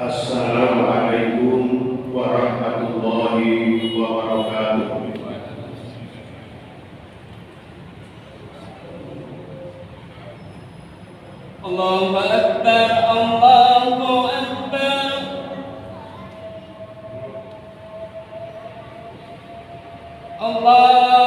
Assalamualaikum warahmatullahi wabarakatuh. Allahu Akbar, Allahu Akbar. Allahu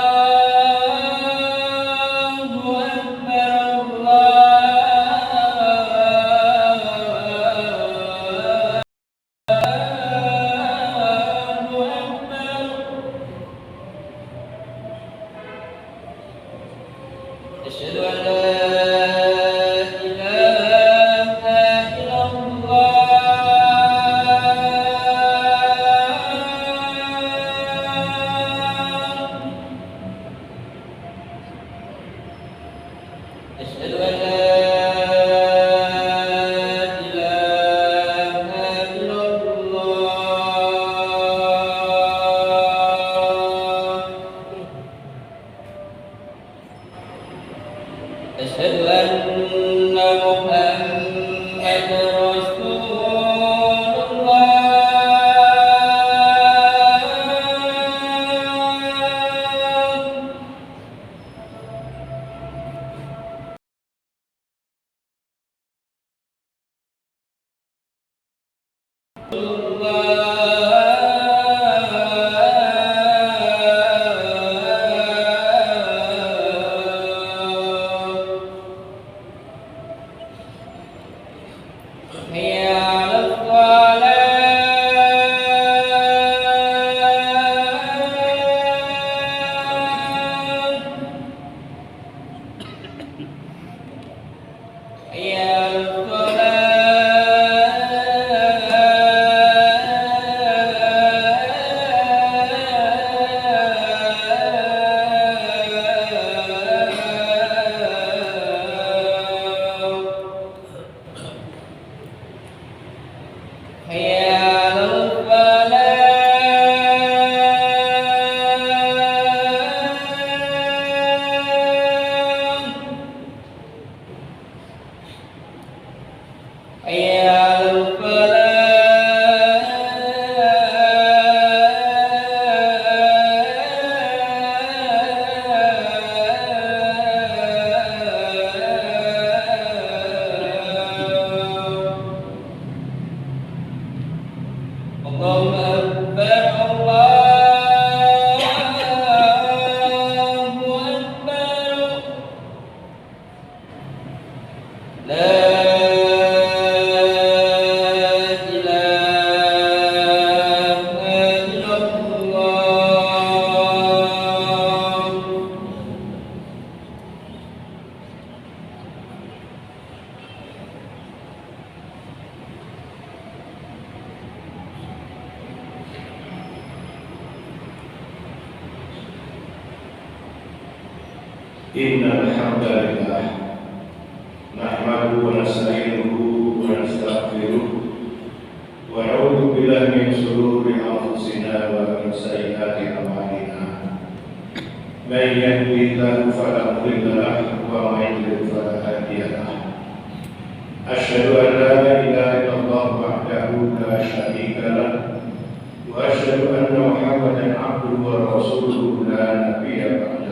Innal hamdalillah nahmaduhu wa nasta'inuhu wa nastaghfiruh wa na'udzu billahi min shururi anfusina wa min sayyiati a'malina. May yahdihillahu fala mudilla lahu wa may yudlil fala hadiya lahu. Asyhadu an la ilaha illallah wahdahu la syarika lahu wa asyhadu anna Muhammadan abduhu wa rasuluhu la nabiyya ba'dahu.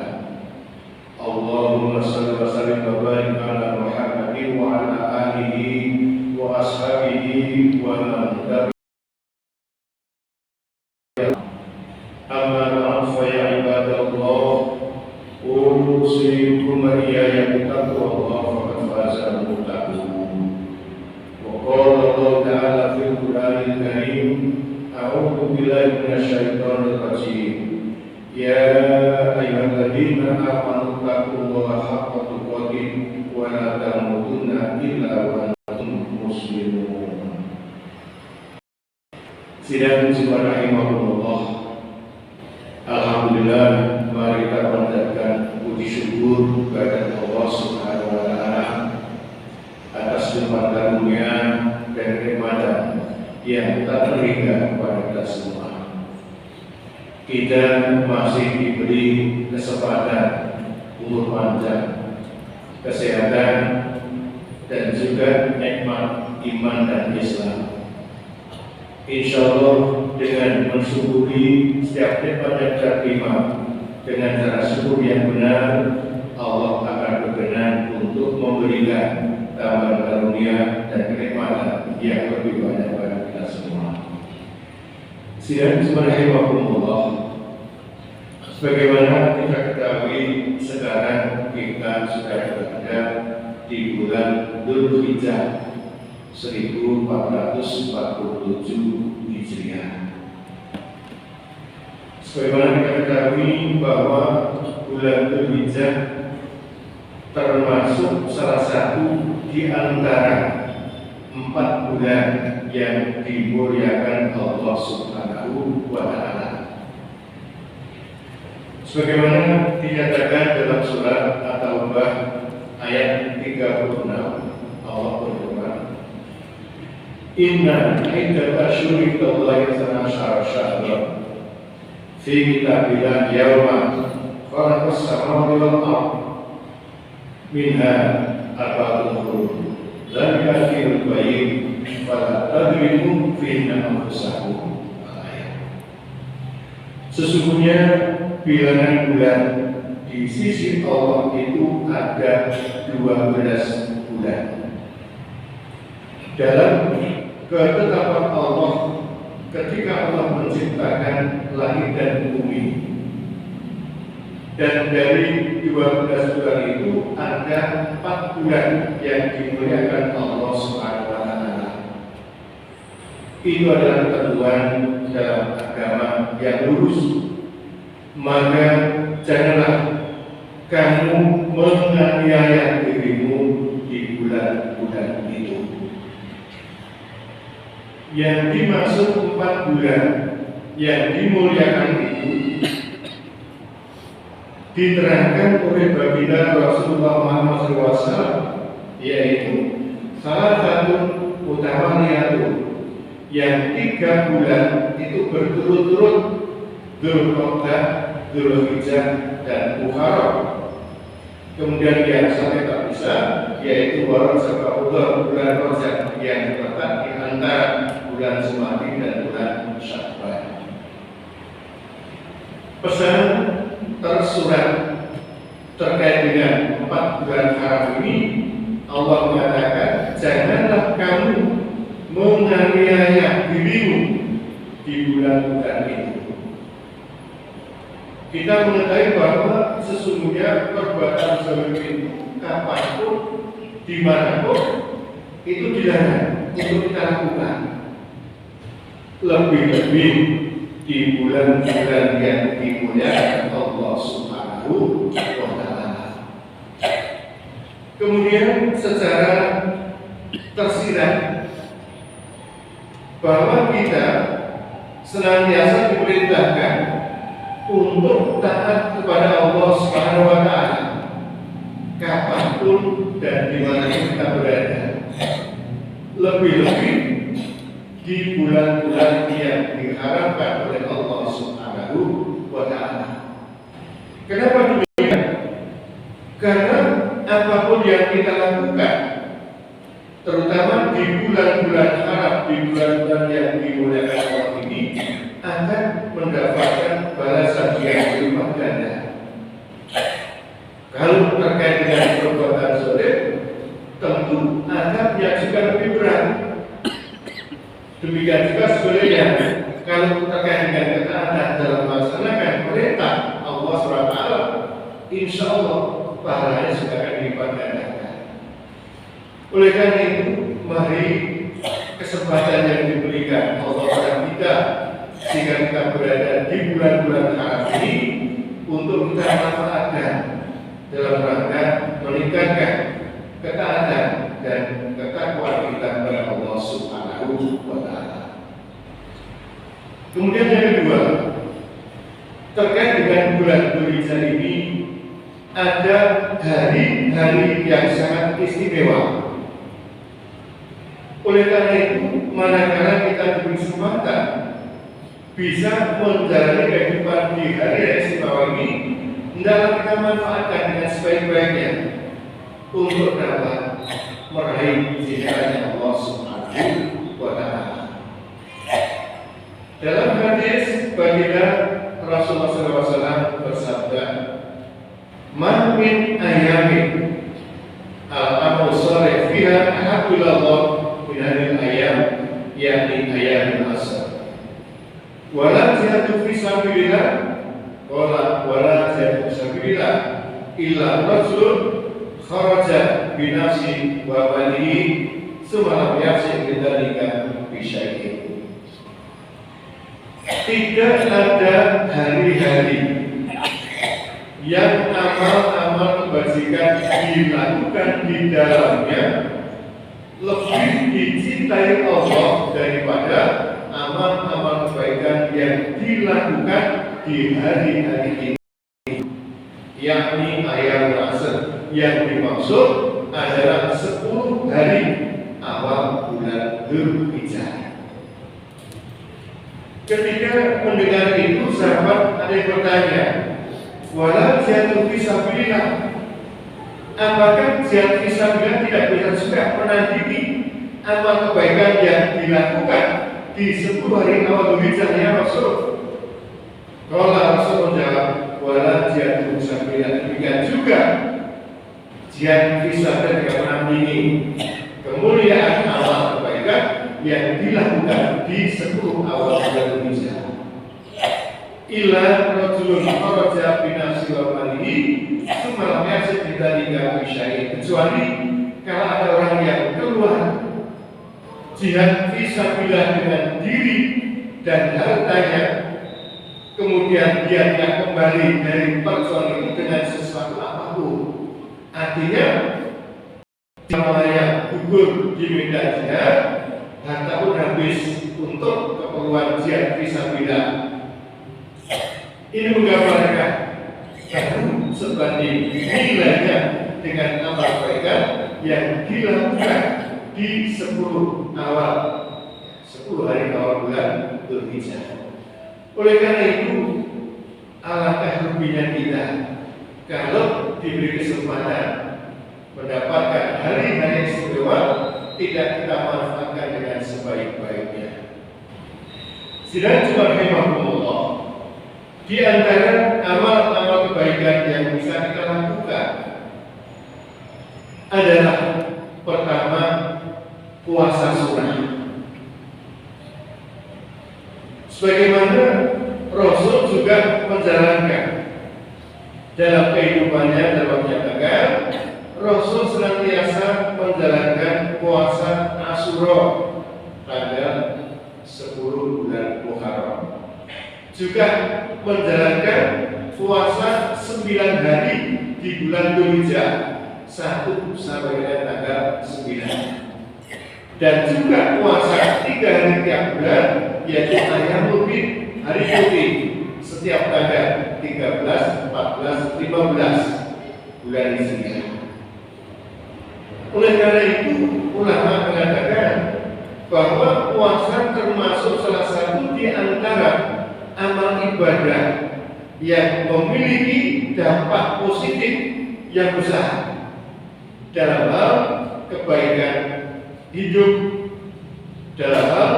Allahumma salli wa sallim wa barik ala Muhammadin wa ala alihi wa ashabihi wa man tabi'ahum. Amma ba'd, fa ya ibadallah, usikum wa iyaya bittaqwallah faqad faza al-muttaqun. Wa qala Allah ta'ala fil Qur'anil Karim, a'udzu billahi minasyaitonir rajim. Ya ayyuhalladzina amanu taqullaha haqqa tuqatih wa la tamutunna illa wa antum muslimun. Sidang jemaah rahimahumullah. Alhamdulillah, mari kita panjatkan puji syukur kepada Allah Subhanahu wa taala atas limpahan karunia dan kenikmatan yang tak terhingga kepada kita semua. Kita masih diberi kesempatan umur panjang, kesehatan, dan juga nikmat iman dan Islam. Insya Allah dengan mensyukuri setiap nikmat yang kita terima dengan cara syukur yang benar, Allah akan berkenan untuk memberikan tambahan karunia dan kenikmatan yang lebih banyak pada kita semua. Sidang Bismillahirrahmanirrahim. Sebagaimana kita ketahui sekarang kita sudah berada di bulan Dzulhijjah 1447 Hijriah. Sebagaimana kita ketahui bahwa bulan Dzulhijjah termasuk salah satu di antara 4 bulan yang dimuliakan Allah Subhanahu wa Ta'ala. Sebagaimana dinyatakan dalam surat At-Taubah ayat 36, Allah berfirman, Inna iddata syuri Allahi sanashara syahra fi kitabillah yawma khalaqas samawati wal ardh minha arba'atun hurum dzalika dinul qayyim fala tadrimu fihinna anfusakum. Sesungguhnya bilangan bulan di sisi Allah itu ada 12 bulan. Dalam ketetapan Allah ketika Allah menciptakan langit dan bumi, dan dari 12 bulan itu ada 4 bulan yang dimuliakan Allah Subhanahu wa Ta'ala. Itu adalah ketentuan dalam agama yang lurus. Maka janganlah kamu menganiaya dirimu di bulan-bulan itu. Yang dimaksud 4 bulan yang dimuliakan itu diterangkan oleh baginda Rasulullah Muhammad SAW, yaitu salah satu utama yaitu yang 3 bulan itu berturut-turut Dzulqa'dah, Dzulhijjah, dan Muharram. Kemudian yang sampai tak bisa, yaitu Muharram serta bulan Rajab yang terletak di antara bulan Zulhijjah dan bulan Syawal. Pesan tersurat terkait dengan 4 bulan haram ini, Allah mengatakan, janganlah kamu menganiaya dirimu di bulan-bulan itu. Kita mengetahui bahwa sesungguhnya perbuatan zalim itu kapanpun, dimanapun itu dilarang untuk kita lakukan. Lebih-lebih di bulan-bulan yang dimuliakan Allah Subhanahu wa Ta'ala. Kemudian secara tersirat bahwa kita senantiasa diperintahkan untuk taat kepada Allah Subhanahu wa Ta'ala kapanpun dan dimanapun kita berada. Lebih-lebih di bulan-bulan yang diharapkan oleh Allah Subhanahu wa Ta'ala. Kenapa demikian? Karena apapun yang kita lakukan, terutama di bulan-bulan haram, di bulan-bulan yang dimuliakan Allah ini, akan mendapatkan balasan yang berlipat ganda. Kalau terkait dengan perbuatan zalim, tentu adabnya juga lebih berat. Demikian juga sebenarnya kalau terkait dengan ketaatan dalam melaksanakan perintah Allah SWT, insya Allah pahalanya juga akan dilipat gandakan. Oleh karena itu, mari kesempatan yang diberikan Allah kepada kita sehingga kita berada di bulan-bulan haram ini untuk kita manfaatkan dalam rangka meningkatkan ketaatan dan ketakwaan kita kepada Allah Subhanahu wa Ta'ala. Kemudian yang kedua, terkait dengan bulan Dzulhijjah ini ada hari-hari yang sangat istimewa. Oleh karena itu, manakala kita diberi kesempatan bisa menjalani kehidupan di hari yang istimewa ini, hendaklah kita manfaatkan dengan sebaik-baiknya untuk dapat meraih cinta Allah Subhanahu wa Ta'ala. Rasulullah SAW bersabda, "Man min ayamin al-amal sholih fiha ahabbu ilallah min hadhil ayam, yakni ayamul asr. Wala jihadu fi sabilillah, wala jihadu fi sabilillah illa rajulun kharaja bi nafsi wa malihi tsumma lam yafsi bidzalika bi syai'in." Tidak ada hari-hari yang amal-amal kebajikan dilakukan di dalamnya lebih dicintai Allah daripada amal-amal kebaikan yang dilakukan di hari-hari ini, yakni ayam asr, yang dimaksud adalah 10 hari awal bulan Dzulhijjah. Ketika mendengar itu, sahabat ada yang bertanya, "Wala jihadu fi sabilillah?" Apakah jihad fi sabilillah tidak bisa juga menandingi amal kebaikan yang dilakukan di 10 hari awal Dzulhijjah ya Rasul? Kalau Rasul menjawab, "Wala jihadu fi sabilillah." Demikian juga jihad fi sabilillah tidak menandingi kemuliaan amal kebaikan yang dilakukan di 10 awal bulan Dzulhijjah. Illa rajulun kharaja bi nafsi wa malihi tsumma lam yasib bidzalika bi syai'in, kecuali kalau ada orang yang keluar jihad fi sabilillah dengan diri dan hartanya, kemudian dia tidak kembali dari perjuangan itu dengan sesuatu apapun. Artinya namanya gugur di medan jihad, harta pun habis untuk keperluan jihad fisabilillah. Ini menggambarkan baru sebanding nilainya dengan amal kebaikan yang dilakukan di 10 hari awal bulan Dzulhijjah. Oleh karena itu, alangkah ruginya kita kalau diberi kesempatan mendapatkan hari-hari istimewa tidak kita manfaatkan dengan sebaik-baiknya. Sidang Jumat rahimahumullah, di antara amal-amal kebaikan yang bisa kita lakukan adalah pertama, puasa sunnah. Sebagaimana Rasul juga menjalankan dalam kehidupannya, dalam menyatakan Rasul senantiasa menjalankan puasa Asyura tanggal 10 bulan Muharram, juga menjalankan puasa 9 hari di bulan Dzulhijjah 1 sampai dengan tanggal 9, dan juga puasa 3 hari tiap bulan, yaitu Ayyamul Bid, hari putih, setiap tanggal 13, 14, 15 bulan Hijriah. Oleh karena itu, ulama mengatakan bahwa puasa termasuk salah satu di antara amal ibadah yang memiliki dampak positif yang besar dalam hal kebaikan hidup, dalam hal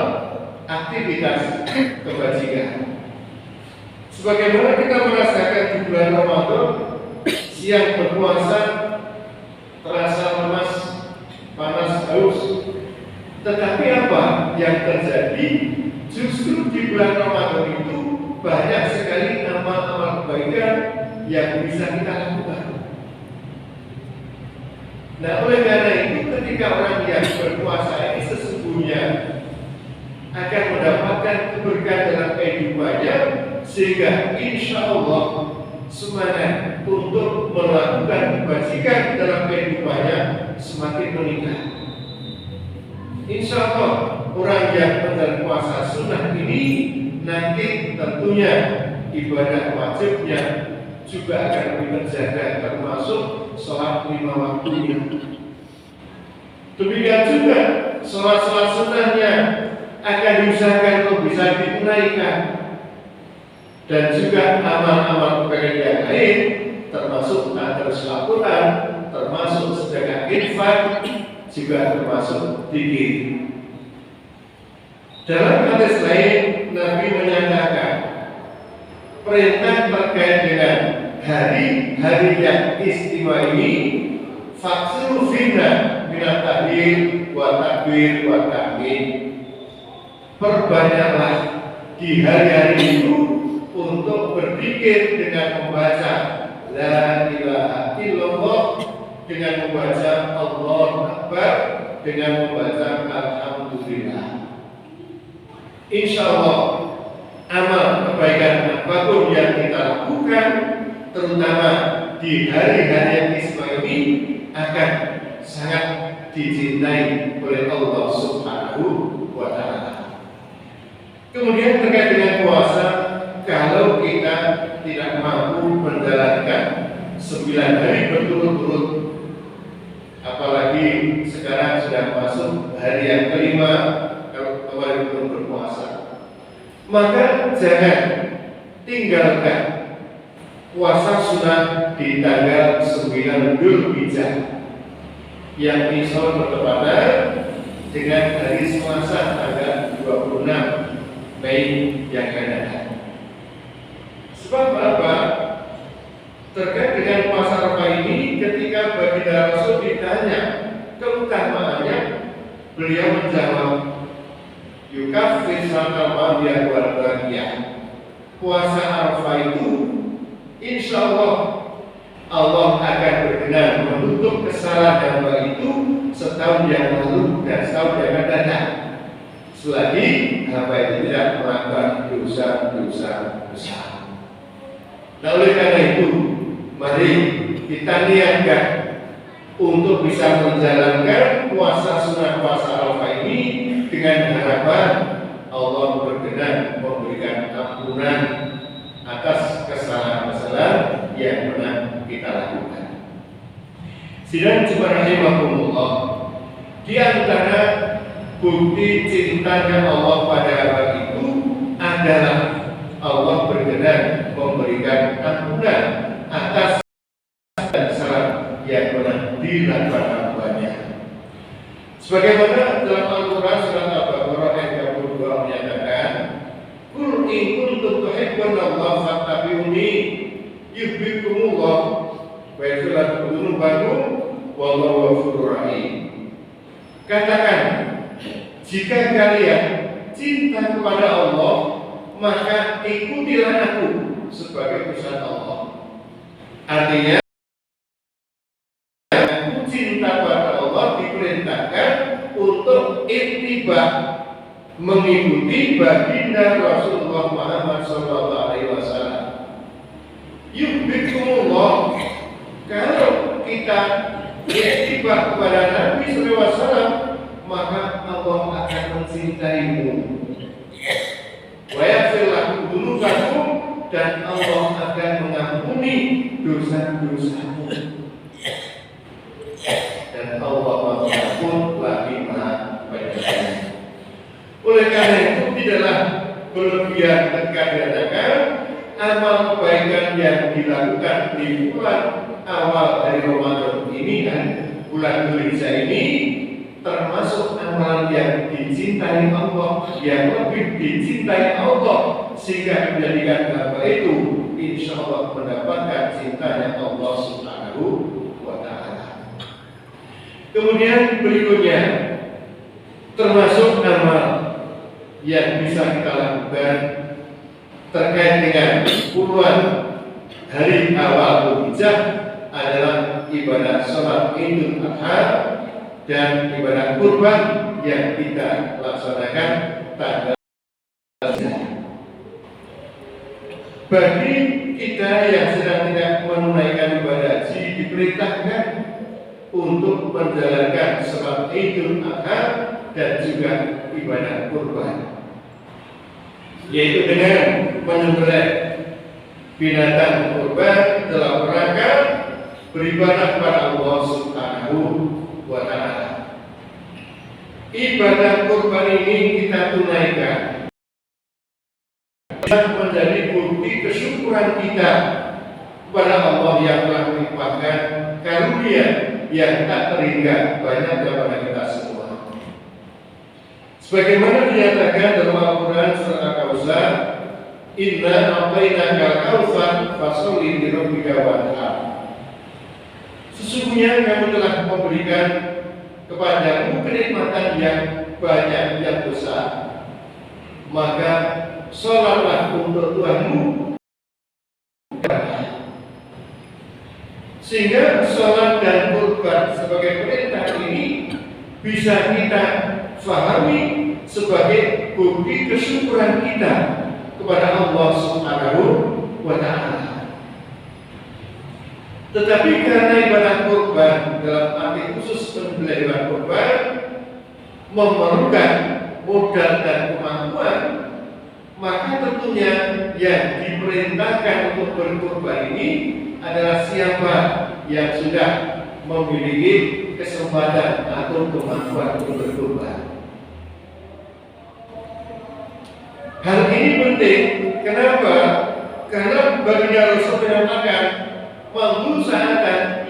aktivitas kebajikan. Sebagaimana kita merasakan di bulan Ramadan, siang berpuasa terasa lemas, panas, haus. Tetapi apa yang terjadi? Justru di bulan Ramadan itu banyak sekali amal-amal kebaikan yang bisa kita lakukan. Nah, oleh karena itu, ketika orang yang berpuasa ini sesungguhnya akan mendapatkan keberkahan dalam kehidupannya, sehingga insya Allah semangat untuk melakukan kebajikan dalam kehidupannya semakin meningkat. Insya Allah orang yang menjalani puasa sunnah ini nanti tentunya ibadah wajibnya juga akan lebih terjaga, termasuk sholat 5 waktunya. Demikian juga sholat-sholat sunnahnya akan diusahakan untuk bisa ditunaikan, dan juga amal-amal kebaikan yang lain, termasuk tadarus Al-Quran, termasuk sedekah infak, juga termasuk zikir. Dalam hadis lain, Nabi menyatakan perintah terkait dengan hari-hari yang istimewa ini, faksiru finna minat tahlil wa takbir wa tahmid. Perbanyaklah di hari-hari itu untuk berzikir dengan membaca la ilaha illallah, dengan membaca Allahu Akbar, dengan membaca alhamdulillah. Insyaallah amal kebaikan apapun yang kita lakukan, terutama di hari-hari yang istimewa ini, akan sangat dicintai oleh Allah Subhanahu wa Ta'ala. Kemudian terkait dengan puasa, kalau kita tidak mampu menjalankan 9 hari berturut-turut, apalagi sekarang sudah masuk hari yang kelima kalau kemarin belum berpuasa, maka jangan tinggalkan puasa sunnah di tanggal 9 Dzulhijjah yang insya bertepatan dengan hari Selasa tanggal 26 Mei yang akan datang. Sebab apa? Terkait dengan puasa Arafah ini, ketika baginda Rasul ditanya keutamaannya, beliau menjawab, yukaffir sanal madiyah wal baqiyah. Puasa Arafah itu insya Allah akan berkenan menutup kesalahan hamba itu setahun yang lalu dan setahun yang akan datang, selagi hamba itu tidak melakukan dosa-dosa besar. Nah, oleh karena itu, mari kita niatkan untuk bisa menjalankan puasa sunnah puasa Arafah ini dengan harapan Allah berkenan memberikan ampunan atas kesalahan-kesalahan yang pernah kita lakukan. Sidang jemaah rahimahumullah, di antara bukti cintanya Allah pada hamba itu adalah Allah berkenan memberikan ampunan atas kesalahan yang pernah dilakukan hambanya. Sebagaimana dalam Al-Quran surat Al-Baqarah ayat 32 menyatakan, Qul in kuntum tuhibbunallaha fattabi'uni yuhibbukumullah wa yaghfir lakum dzunubakum wallahu ghafurur rahim. Katakan, jika kalian cinta kepada Allah, maka ikutilah aku sebagai utusan Allah. Artinya, aku cinta kepada Allah diperintahkan untuk ittiba, mengikuti baginda Rasulullah Muhammad SAW. Yuhibbukumullah, kalau kita ittiba kepada Nabi SAW, maka Allah akan mencintaimu. Wa yaghfir lakum dzunubakum, dan Allah akan mengampuni dosa-dosamu. Dan Allah pun lagi Maha Penyayang. Oleh karena itu, tidaklah berlebihan ketika dikatakan amal kebaikan yang dilakukan di bulan awal dari Ramadan ini, bulan Dzulhijjah ini, termasuk amalan yang dicintai Allah, yang lebih dicintai Allah, sehingga menjadikan hamba itu insya Allah mendapatkan cintanya Allah Subhanahu wa Ta'ala. Kemudian berikutnya, termasuk amal yang bisa kita lakukan terkait dengan puluhan hari awal Dzulhijjah adalah ibadah sholat Idul Adha dan ibadah kurban yang kita laksanakan tanggal. Bagi kita yang sedang tidak menunaikan ibadah haji, diperintahkan untuk menjalankan sholat Idul Adha dan juga ibadah kurban, yaitu dengan menyembelih binatang kurban dalam rangka beribadah kepada Allah Subhanahu wa Ta'ala. Ibadah kurban ini kita tunaikan menjadi bukti kesyukuran kita kepada Allah yang telah melimpahkan karunia yang tak terhingga banyak kepada kita semua. Sebagaimana dinyatakan dalam Al-Quran surat Al-Kautsar, Inna a'tainakal kautsar fasholli li rabbika wanhar. Sesungguhnya kami telah memberikan kepadamu kenikmatan yang banyak yang besar, maka sholatlah untuk Tuhanmu. Sehingga sholat dan kurban sebagai perintah ini bisa kita fahami sebagai bukti kesyukuran kita kepada Allah Subhanahu wa Ta'ala. Tetapi karena ibadah kurban dalam arti khusus menyembelih hewan kurban memerlukan modal dan kemampuan, maka tentunya yang diperintahkan untuk berkurban ini adalah siapa yang sudah memiliki kesempatan atau kemampuan untuk berkurban. Hal ini penting. Kenapa? Karena baginda Rasul menyatakan, "Mandu sa'atan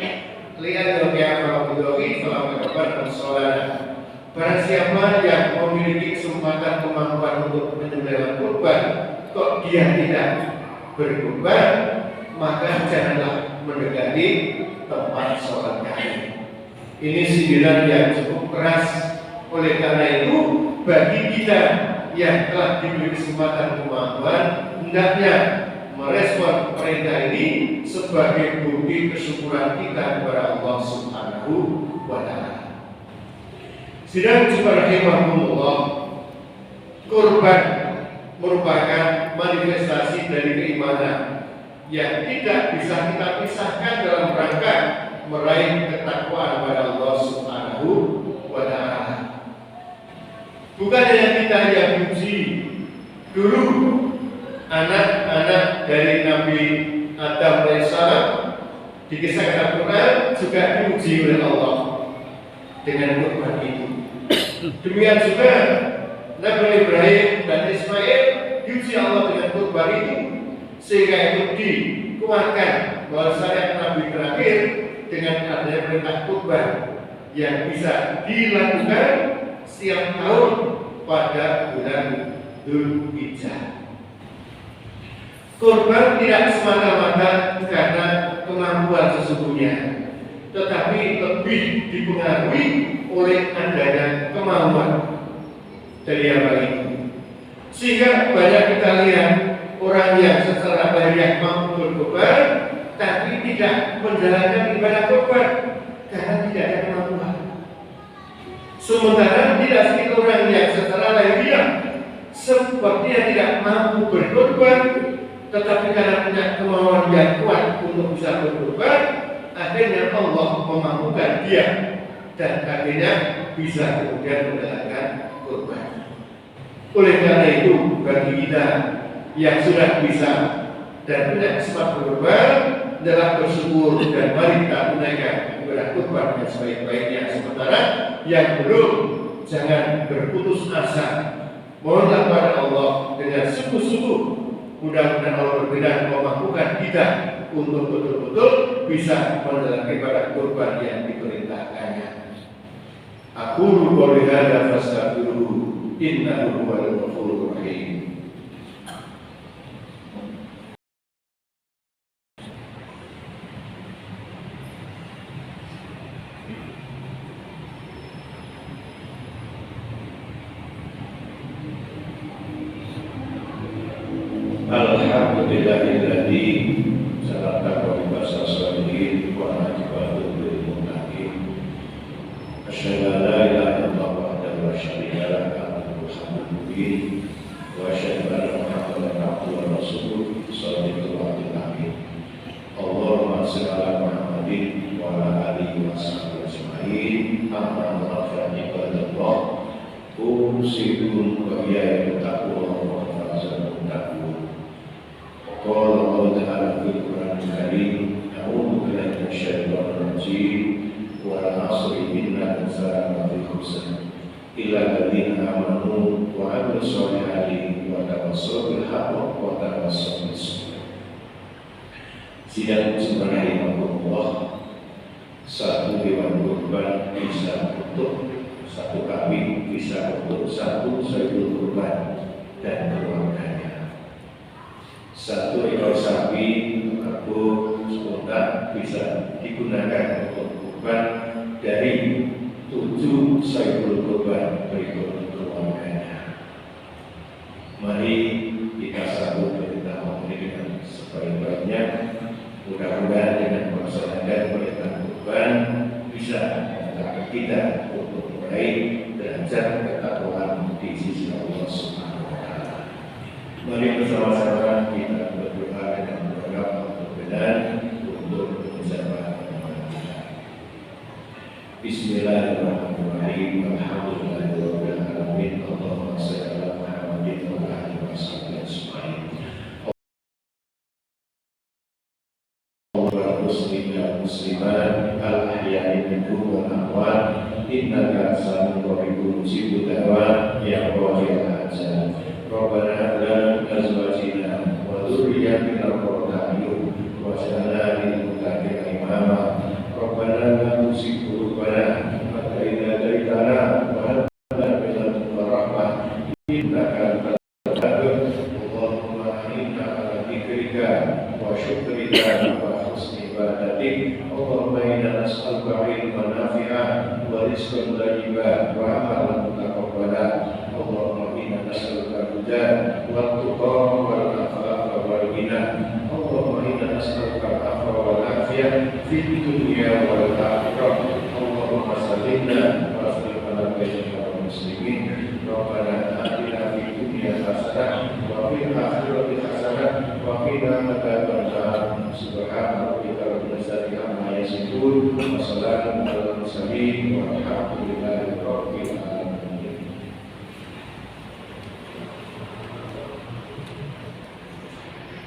li'annahu ya'malu bihi falam yakun sholana." Barang siapa yang memiliki kesempatan kemampuan untuk menyembelih kurban, kok dia tidak berkurban, maka janganlah mendekati tempat sholat kami. Ini sindiran yang cukup keras. Oleh karena itu, bagi kita yang telah diberi kesempatan kemampuan, hendaknya merespon perintah ini sebagai bukti kesyukuran kita kepada Allah Subhanahu wa Ta'ala. Sidang rahimahumullah, kurban merupakan manifestasi dari keimanan yang tidak bisa kita pisahkan dalam rangka meraih ketakwaan kepada Allah Subhanahu wa Ta'ala. Bukan hanya kita yang diuji. Dulu anak-anak dari Nabi Adam alaihissalam di kisah Al-Quran juga diuji oleh Allah dengan kurban itu. Demikian juga Nabi Ibrahim dan Ismail diuji Allah dengan kurban itu, sehingga itu dikuatkan bahwa syariat Nabi terakhir dengan adanya perintah kurban yang bisa dilakukan setiap tahun pada bulan Dzulhijjah. Kurban tidak semata-mata karena kemampuan sesungguhnya, tetapi lebih dipengaruhi oleh adanya kemauan dari yang lain. Sehingga banyak kita lihat orang yang secara lahiriah mampu berkurban, tapi tidak menjalankan ibadah kurban karena tidak ada kemampuan. Sementara tidak sedikit orang yang secara lahiriah sepertinya tidak mampu berkurban, tetapi karena punya kemauan yang kuat untuk bisa berkurban, akhirnya Allah memampukan dia dan akhirnya bisa kemudian menjalankan kurban. Oleh karena itu, bagi kita yang sudah bisa dan punya kesempatan berkurban adalah bersyukur dan mari kita tunaikan ibadah kurban yang sebaik-baiknya. Sementara yang belum, jangan berputus asa. Mohonlah kepada Allah dengan sungguh-sungguh, mudah-mudahan Allah berkenan memampukan kita untuk betul-betul bisa menjalankan ibadah kurban yang diperintahkannya. Aku qouli hadza fastaghfiruhu innahu huwal ghafurur rahim. Alhamdulillahilladzi salatahu bi basasalihi wa najibatu bil muttaqin. Asyhadu an la ilaha illallah wahdahu la syarika lahu wa asyhadu anna Muhammadan abduhu wa rasuluh sallallahu alaihi wasallam. Allahumma shalli ala Muhammadin wa ala alihi wa sahbihi ajma'in. Amma ba'du, ibadallah, usikum wa iyyakum bittaqwa wa fazakum taqwa. Qala Allah Ta'ala fil Qur'anil Karim, a'udzu billahi minasyaitonir rajim, wal 'ashri innal insana lafi khusr illa alladziina aamanu wa 'amilus sholihati wa tawassaw bil haqqi wa tawassaw bis sabr. Sidang subhanallah, satu hewan kurban bisa untuk satu kambing, bisa untuk satu sayyidul kurban dan keluarganya. 1 ekor sapi atau unta bisa digunakan untuk kurban dari 7 saibul kurban berikut keluarganya. Mari kita sambut perintah Allah dengan sebaik-baiknya. Mudah-mudahan dengan melaksanakan perintah kurban bisa mengangkat kita untuk meraih derajat ketakwaan di sisi Allah Subhanahu wa Ta'ala. Mari bersama-sama kita berdoa dengan beberapa perbedaan untuk mencapai kemenangan. Bismillahirrahmanirrahim. Alhamdulillahirabbil alamin. Allahumma shalli ala Muhammadin wa ala alihi washabihi ajmain. Muslimin dan muslimat al-ahya'i minkum wal amwat innaka sami'un qaribun mujibud da'wat ya qadiyal hajat. Rabbana hab lana min azwajina wa dhurriyyatina qurrata a'yun waj'alna lil muttaqina imama. Rabbana la tuzigh qulubana ba'da idh hadaytana wa hab lana min ladunka rahmah innaka antal wahhab. Allahumma inna ala dzikrika wa syukrika wa husni ibadatik. Allahumma inna nas'aluka ilman nafi'an wa rizqan thayyiban wa amalan mutaqabbalan. Allahumma inna nas'aluka huda wa tuqa wal afafa wal ghina. Allahumma inna nas'aluka al-'afwa wal 'afiyah fid dunya wal akhirah. Allahumma sallimna wa sallim ala sayyidina muslimin. Rabbana atina fid dunya hasanah wa fil akhirati hasanah wa qina adzabannar. Subhana rabbika rabbil izzati amma yasifun wa salamun alal mursalin walhamdulillahi rabbil alamin.